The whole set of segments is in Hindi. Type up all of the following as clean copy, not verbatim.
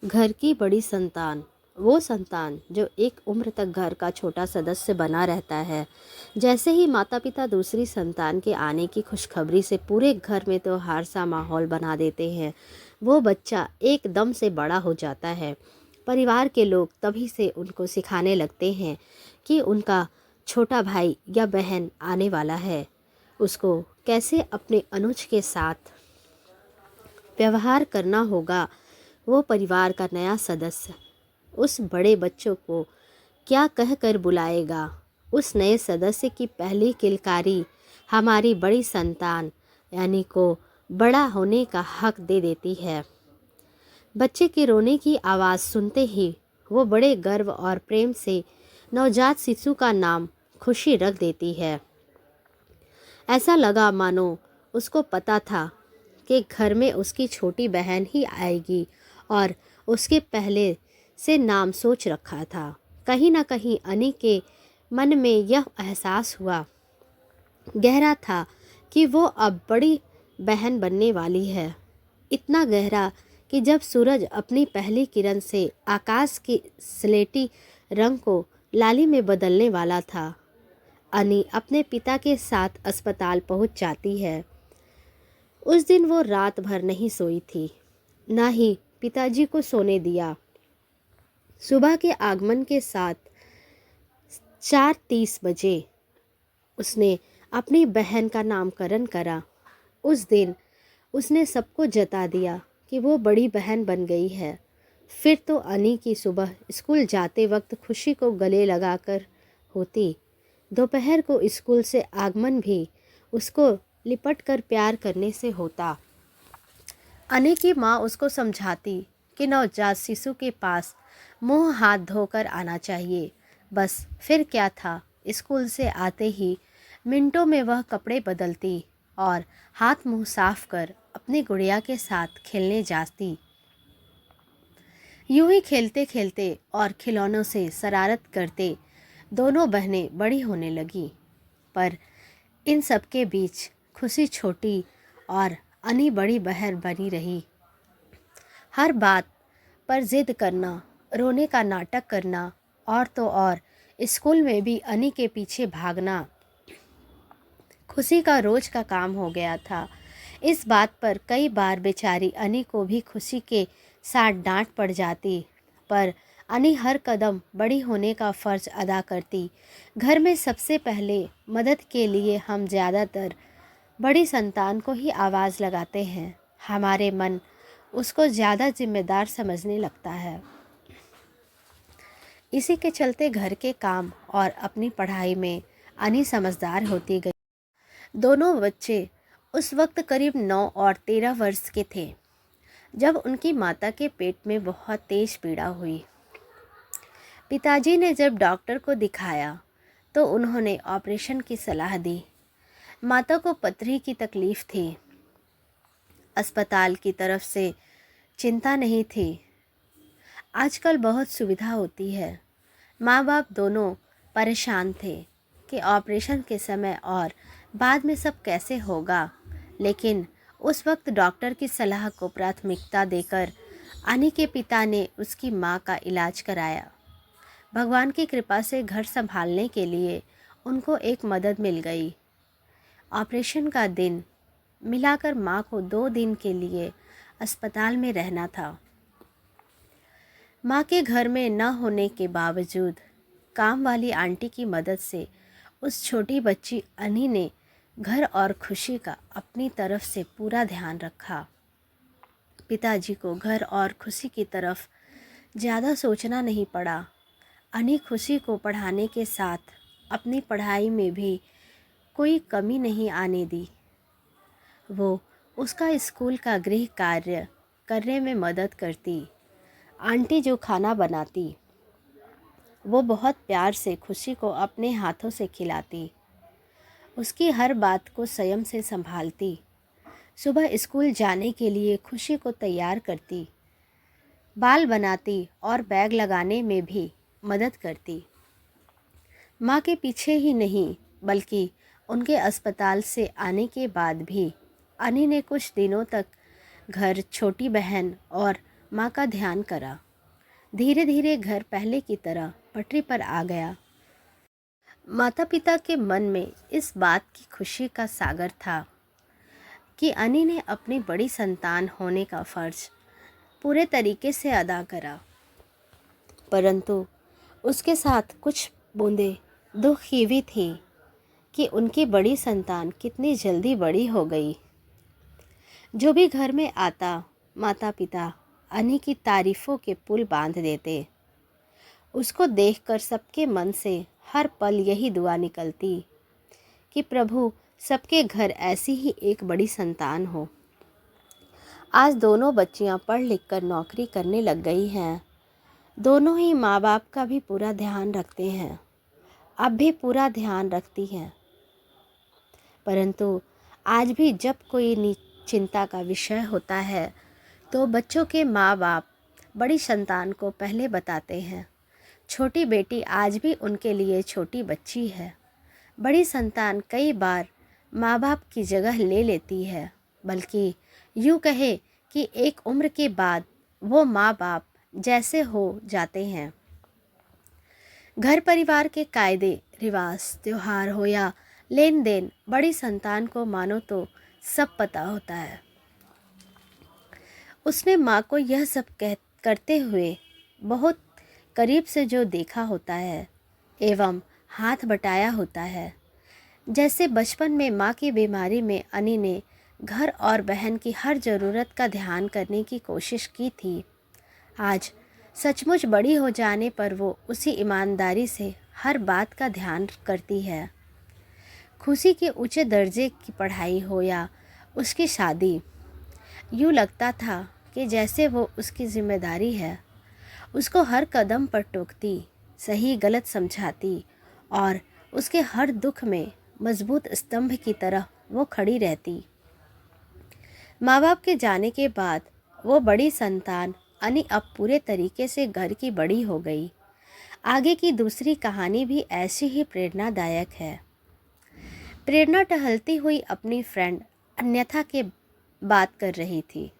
घर की बड़ी संतान वो संतान जो एक उम्र तक घर का छोटा सदस्य बना रहता है। जैसे ही माता पिता दूसरी संतान के आने की खुशखबरी से पूरे घर में त्योहार सा माहौल बना देते हैं, वो बच्चा एकदम से बड़ा हो जाता है। परिवार के लोग तभी से उनको सिखाने लगते हैं कि उनका छोटा भाई या बहन आने वाला है, उसको कैसे अपने अनुज के साथ व्यवहार करना होगा। वो परिवार का नया सदस्य उस बड़े बच्चों को क्या कहकर बुलाएगा। उस नए सदस्य की पहली किलकारी हमारी बड़ी संतान यानी को बड़ा होने का हक दे देती है। बच्चे के रोने की आवाज़ सुनते ही वो बड़े गर्व और प्रेम से नवजात शिशु का नाम खुशी रख देती है। ऐसा लगा मानो उसको पता था कि घर में उसकी छोटी बहन ही आएगी और उसके पहले से नाम सोच रखा था। कहीं ना कहीं अनी के मन में यह एहसास हुआ गहरा था कि वो अब बड़ी बहन बनने वाली है। इतना गहरा कि जब सूरज अपनी पहली किरण से आकाश के स्लेटी रंग को लाली में बदलने वाला था, अनी अपने पिता के साथ अस्पताल पहुंच जाती है। उस दिन वो रात भर नहीं सोई थी, ना ही पिताजी को सोने दिया। सुबह के आगमन के साथ 4:30 बजे उसने अपनी बहन का नामकरण करा। उस दिन उसने सबको जता दिया कि वो बड़ी बहन बन गई है। फिर तो अनी की सुबह स्कूल जाते वक्त खुशी को गले लगाकर होती। दोपहर को स्कूल से आगमन भी उसको लिपट कर प्यार करने से होता। अनी की माँ उसको समझाती कि नवजात शिशु के पास मुंह हाथ धोकर आना चाहिए। बस फिर क्या था, स्कूल से आते ही मिनटों में वह कपड़े बदलती और हाथ मुंह साफ कर अपनी गुड़िया के साथ खेलने जाती। यूं ही खेलते खेलते और खिलौनों से शरारत करते दोनों बहनें बड़ी होने लगी। पर इन सब के बीच खुशी छोटी और अनी बड़ी बहन बनी रही। हर बात पर जिद करना, रोने का नाटक करना और तो और स्कूल में भी अनी के पीछे भागना खुशी का रोज का काम हो गया था। इस बात पर कई बार बेचारी अनी को भी खुशी के साथ डांट पड़ जाती, पर अनी हर कदम बड़ी होने का फ़र्ज अदा करती। घर में सबसे पहले मदद के लिए हम ज़्यादातर बड़ी संतान को ही आवाज़ लगाते हैं। हमारे मन उसको ज़्यादा जिम्मेदार समझने लगता है। इसी के चलते घर के काम और अपनी पढ़ाई में अनी समझदार होती गई। दोनों बच्चे उस वक्त करीब 9 और 13 वर्ष के थे जब उनकी माता के पेट में बहुत तेज पीड़ा हुई। पिताजी ने जब डॉक्टर को दिखाया तो उन्होंने ऑपरेशन की सलाह दी। माता को पथरी की तकलीफ़ थी। अस्पताल की तरफ से चिंता नहीं थी। आजकल बहुत सुविधा होती है। माँ बाप दोनों परेशान थे कि ऑपरेशन के समय और बाद में सब कैसे होगा, लेकिन उस वक्त डॉक्टर की सलाह को प्राथमिकता देकर अनी के पिता ने उसकी माँ का इलाज कराया। भगवान की कृपा से घर संभालने के लिए उनको एक मदद मिल गई। ऑपरेशन का दिन मिलाकर माँ को 2 दिन के लिए अस्पताल में रहना था। माँ के घर में न होने के बावजूद काम वाली आंटी की मदद से उस छोटी बच्ची अनी ने घर और खुशी का अपनी तरफ से पूरा ध्यान रखा। पिताजी को घर और खुशी की तरफ ज़्यादा सोचना नहीं पड़ा। अनी खुशी को पढ़ाने के साथ अपनी पढ़ाई में भी कोई कमी नहीं आने दी। वो उसका स्कूल का गृह कार्य करने में मदद करती। आंटी जो खाना बनाती वो बहुत प्यार से खुशी को अपने हाथों से खिलाती। उसकी हर बात को संयम से संभालती। सुबह स्कूल जाने के लिए खुशी को तैयार करती, बाल बनाती और बैग लगाने में भी मदद करती। माँ के पीछे ही नहीं बल्कि उनके अस्पताल से आने के बाद भी अनी ने कुछ दिनों तक घर, छोटी बहन और माँ का ध्यान करा। धीरे धीरे घर पहले की तरह पटरी पर आ गया। माता पिता के मन में इस बात की खुशी का सागर था कि अनी ने अपनी बड़ी संतान होने का फर्ज पूरे तरीके से अदा करा, परंतु उसके साथ कुछ बूंदें दुख की भी थी कि उनकी बड़ी संतान कितनी जल्दी बड़ी हो गई। जो भी घर में आता, माता पिता अनी की तारीफ़ों के पुल बांध देते। उसको देखकर सबके मन से हर पल यही दुआ निकलती कि प्रभु सबके घर ऐसी ही एक बड़ी संतान हो। आज दोनों बच्चियां पढ़ लिख कर नौकरी करने लग गई हैं। दोनों ही माँ बाप का भी पूरा ध्यान रखते हैं, अब भी पूरा ध्यान रखती हैं। परंतु आज भी जब कोई चिंता का विषय होता है तो बच्चों के माँ बाप बड़ी संतान को पहले बताते हैं। छोटी बेटी आज भी उनके लिए छोटी बच्ची है। बड़ी संतान कई बार माँ बाप की जगह ले लेती है, बल्कि यूँ कहे कि एक उम्र के बाद वो माँ बाप जैसे हो जाते हैं। घर परिवार के कायदे रिवाज, त्योहार हो या लेन देन, बड़ी संतान को मानो तो सब पता होता है। उसने माँ को यह सब करते हुए बहुत करीब से जो देखा होता है एवं हाथ बटाया होता है। जैसे बचपन में माँ की बीमारी में अनी ने घर और बहन की हर ज़रूरत का ध्यान करने की कोशिश की थी, आज सचमुच बड़ी हो जाने पर वो उसी ईमानदारी से हर बात का ध्यान करती है। खुशी के ऊंचे दर्जे की पढ़ाई हो या उसकी शादी, यूँ लगता था कि जैसे वो उसकी जिम्मेदारी है। उसको हर कदम पर टोकती, सही गलत समझाती और उसके हर दुख में मजबूत स्तंभ की तरह वो खड़ी रहती। माँ बाप के जाने के बाद वो बड़ी संतान अनी अब पूरे तरीके से घर की बड़ी हो गई। आगे की दूसरी कहानी भी ऐसी ही प्रेरणादायक है। प्रेरणा टहलती हुई अपनी फ्रेंड अन्यथा के बात कर रही थी।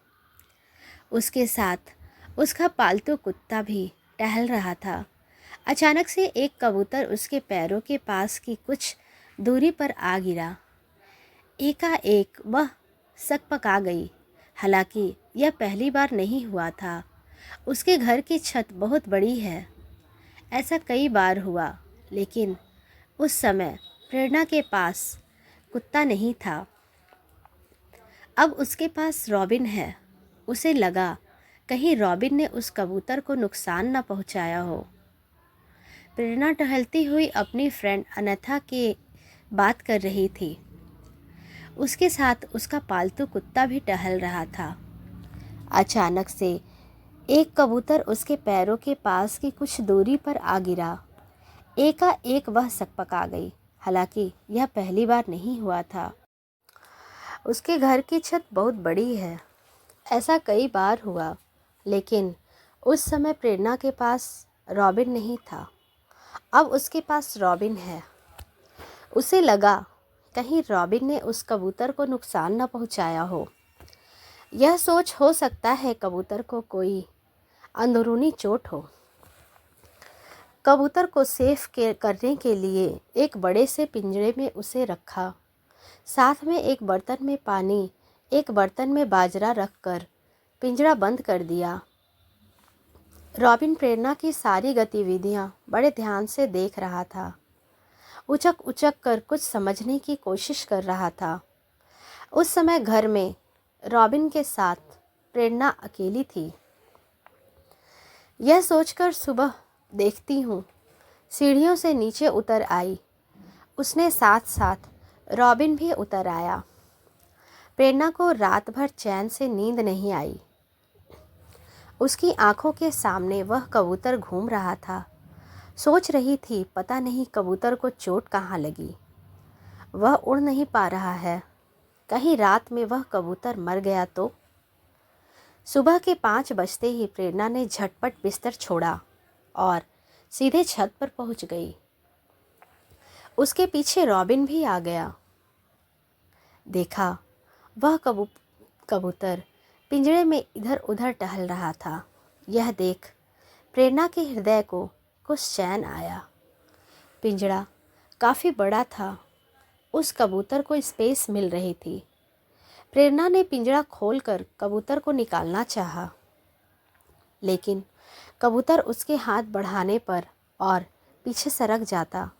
उसके साथ उसका पालतू कुत्ता भी टहल रहा था। अचानक से एक कबूतर उसके पैरों के पास की कुछ दूरी पर आ गिरा। एकाएक वह सकपका गई। हालांकि यह पहली बार नहीं हुआ था। उसके घर की छत बहुत बड़ी है, ऐसा कई बार हुआ, लेकिन उस समय प्रेरणा के पास कुत्ता नहीं था। अब उसके पास रॉबिन है। उसे लगा कहीं रॉबिन ने उस कबूतर को नुकसान न पहुंचाया हो। प्रेरणा टहलती हुई अपनी फ्रेंड अनथा के बात कर रही थी। उसके साथ उसका पालतू कुत्ता भी टहल रहा था। अचानक से एक कबूतर उसके पैरों के पास की कुछ दूरी पर आ गिरा। एकाएक वह सकपका गई। हालांकि यह पहली बार नहीं हुआ था। उसके घर की छत बहुत बड़ी है, ऐसा कई बार हुआ, लेकिन उस समय प्रेरणा के पास रॉबिन नहीं था। अब उसके पास रॉबिन है। उसे लगा कहीं रॉबिन ने उस कबूतर को नुकसान न पहुंचाया हो। यह सोच हो सकता है कबूतर को कोई अंदरूनी चोट हो। कबूतर को सेफ करने के लिए एक बड़े से पिंजरे में उसे रखा। साथ में एक बर्तन में पानी, एक बर्तन में बाजरा रखकर पिंजरा बंद कर दिया। रॉबिन प्रेरणा की सारी गतिविधियां बड़े ध्यान से देख रहा था। उचक उचक कर कुछ समझने की कोशिश कर रहा था। उस समय घर में रॉबिन के साथ प्रेरणा अकेली थी। यह सोचकर सुबह देखती हूँ सीढ़ियों से नीचे उतर आई। उसने साथ साथ रॉबिन भी उतर आया। प्रेरणा को रात भर चैन से नींद नहीं आई। उसकी आंखों के सामने वह कबूतर घूम रहा था। सोच रही थी पता नहीं कबूतर को चोट कहाँ लगी। वह उड़ नहीं पा रहा है। कहीं रात में वह कबूतर मर गया तो। सुबह के 5 बजते ही प्रेरणा ने झटपट बिस्तर छोड़ा और सीधे छत पर पहुंच गई। उसके पीछे रॉबिन भी आ गया। देखा वह कबूतर पिंजड़े में इधर उधर टहल रहा था। यह देख प्रेरणा के हृदय को कुछ चैन आया। पिंजड़ा काफ़ी बड़ा था, उस कबूतर को स्पेस मिल रही थी। प्रेरणा ने पिंजड़ा खोलकर कबूतर को निकालना चाहा, लेकिन कबूतर उसके हाथ बढ़ाने पर और पीछे सरक जाता।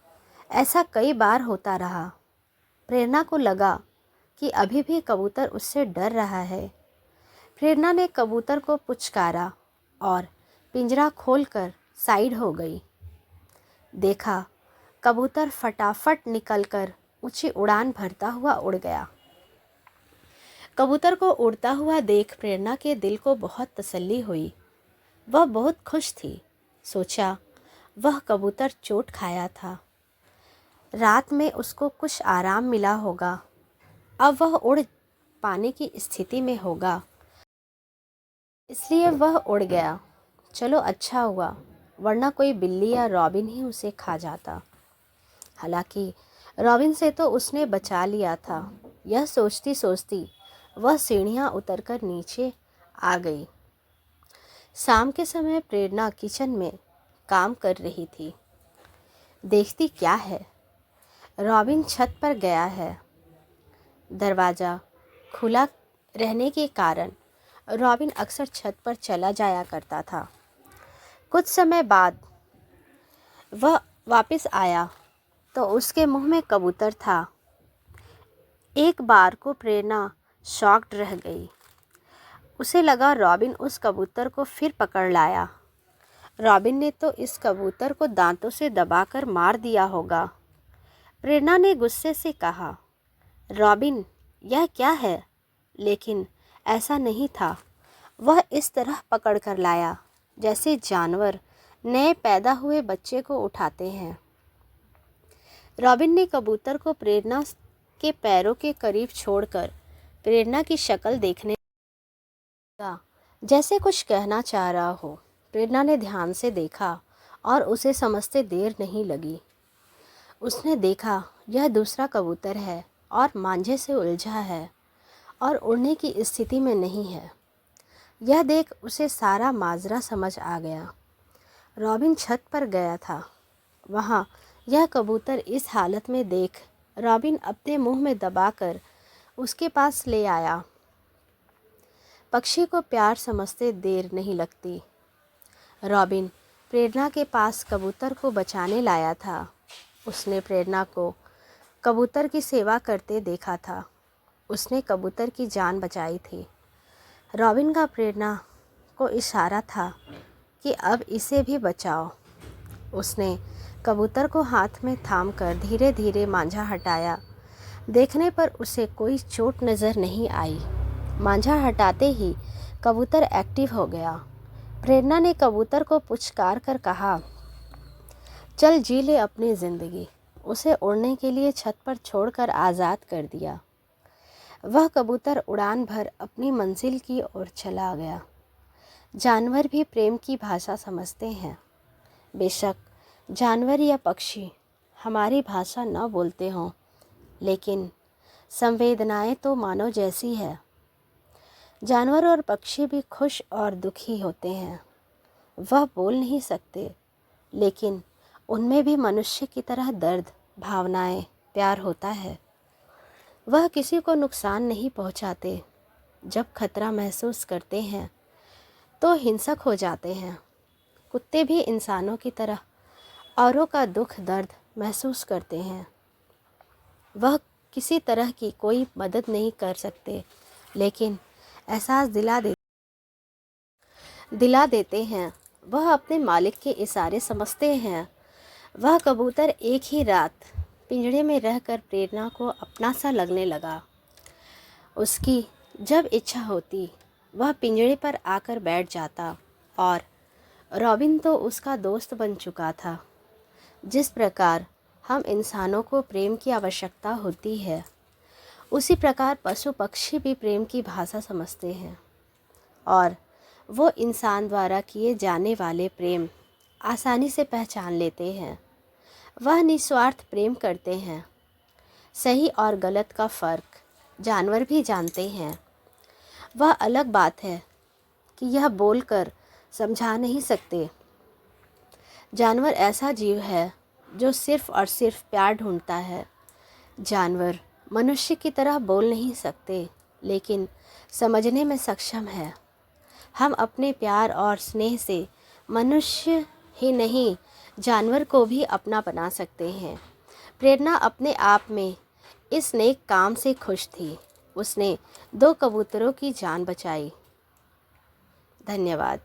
ऐसा कई बार होता रहा। प्रेरणा को लगा कि अभी भी कबूतर उससे डर रहा है। प्रेरणा ने कबूतर को पुचकारा और पिंजरा खोलकर साइड हो गई। देखा कबूतर फटाफट निकलकर ऊंची उड़ान भरता हुआ उड़ गया। कबूतर को उड़ता हुआ देख प्रेरणा के दिल को बहुत तसल्ली हुई। वह बहुत खुश थी। सोचा वह कबूतर चोट खाया था, रात में उसको कुछ आराम मिला होगा, अब वह उड़ पाने की स्थिति में होगा, इसलिए वह उड़ गया। चलो अच्छा हुआ, वरना कोई बिल्ली या रॉबिन ही उसे खा जाता। हालांकि रॉबिन से तो उसने बचा लिया था। यह सोचती सोचती वह सीढ़ियाँ उतरकर नीचे आ गई। शाम के समय प्रेरणा किचन में काम कर रही थी। देखती क्या है, रॉबिन छत पर गया है। दरवाज़ा खुला रहने के कारण रॉबिन अक्सर छत पर चला जाया करता था। कुछ समय बाद वह वापस आया तो उसके मुंह में कबूतर था। एक बार को प्रेरणा शॉक्ड रह गई। उसे लगा रॉबिन उस कबूतर को फिर पकड़ लाया। रॉबिन ने तो इस कबूतर को दांतों से दबाकर मार दिया होगा। प्रेरणा ने गुस्से से कहा, रॉबिन यह क्या है? लेकिन ऐसा नहीं था। वह इस तरह पकड़ कर लाया जैसे जानवर नए पैदा हुए बच्चे को उठाते हैं। रॉबिन ने कबूतर को प्रेरणा के पैरों के करीब छोड़कर प्रेरणा की शक्ल देखने लगा, जैसे कुछ कहना चाह रहा हो। प्रेरणा ने ध्यान से देखा और उसे समझते देर नहीं लगी। उसने देखा यह दूसरा कबूतर है और मांझे से उलझा है और उड़ने की स्थिति में नहीं है। यह देख उसे सारा माजरा समझ आ गया। रॉबिन छत पर गया था। वहाँ यह कबूतर इस हालत में देख रॉबिन अपने मुंह में दबाकर उसके पास ले आया। पक्षी को प्यार समझते देर नहीं लगती। रॉबिन प्रेरणा के पास कबूतर को बचाने लाया था। उसने प्रेरणा को कबूतर की सेवा करते देखा था। उसने कबूतर की जान बचाई थी। रॉबिन का प्रेरणा को इशारा था कि अब इसे भी बचाओ। उसने कबूतर को हाथ में थामकर धीरे धीरे मांझा हटाया। देखने पर उसे कोई चोट नज़र नहीं आई। मांझा हटाते ही कबूतर एक्टिव हो गया। प्रेरणा ने कबूतर को पुचकार कर कहा, चल जी ले अपनी ज़िंदगी। उसे उड़ने के लिए छत पर छोड़कर आज़ाद कर दिया। वह कबूतर उड़ान भर अपनी मंजिल की ओर चला गया। जानवर भी प्रेम की भाषा समझते हैं। बेशक जानवर या पक्षी हमारी भाषा न बोलते हों, लेकिन संवेदनाएं तो मानव जैसी है। जानवर और पक्षी भी खुश और दुखी होते हैं। वह बोल नहीं सकते, लेकिन उनमें भी मनुष्य की तरह दर्द, भावनाएं, प्यार होता है। वह किसी को नुकसान नहीं पहुंचाते। जब खतरा महसूस करते हैं तो हिंसक हो जाते हैं। कुत्ते भी इंसानों की तरह औरों का दुख दर्द महसूस करते हैं। वह किसी तरह की कोई मदद नहीं कर सकते, लेकिन एहसास दिला देते हैं। वह अपने मालिक के इशारे समझते हैं। वह कबूतर एक ही रात पिंजड़े में रहकर प्रेरणा को अपना सा लगने लगा। उसकी जब इच्छा होती वह पिंजड़े पर आकर बैठ जाता और रॉबिन तो उसका दोस्त बन चुका था। जिस प्रकार हम इंसानों को प्रेम की आवश्यकता होती है, उसी प्रकार पशु पक्षी भी प्रेम की भाषा समझते हैं और वो इंसान द्वारा किए जाने वाले प्रेम आसानी से पहचान लेते हैं। वह निस्वार्थ प्रेम करते हैं। सही और गलत का फ़र्क जानवर भी जानते हैं। वह अलग बात है कि यह बोलकर समझा नहीं सकते। जानवर ऐसा जीव है जो सिर्फ और सिर्फ प्यार ढूंढता है। जानवर मनुष्य की तरह बोल नहीं सकते, लेकिन समझने में सक्षम है। हम अपने प्यार और स्नेह से मनुष्य ही नहीं, जानवर को भी अपना बना सकते हैं। प्रेरणा अपने आप में इस नेक काम से खुश थी। उसने 2 कबूतरों की जान बचाई। धन्यवाद।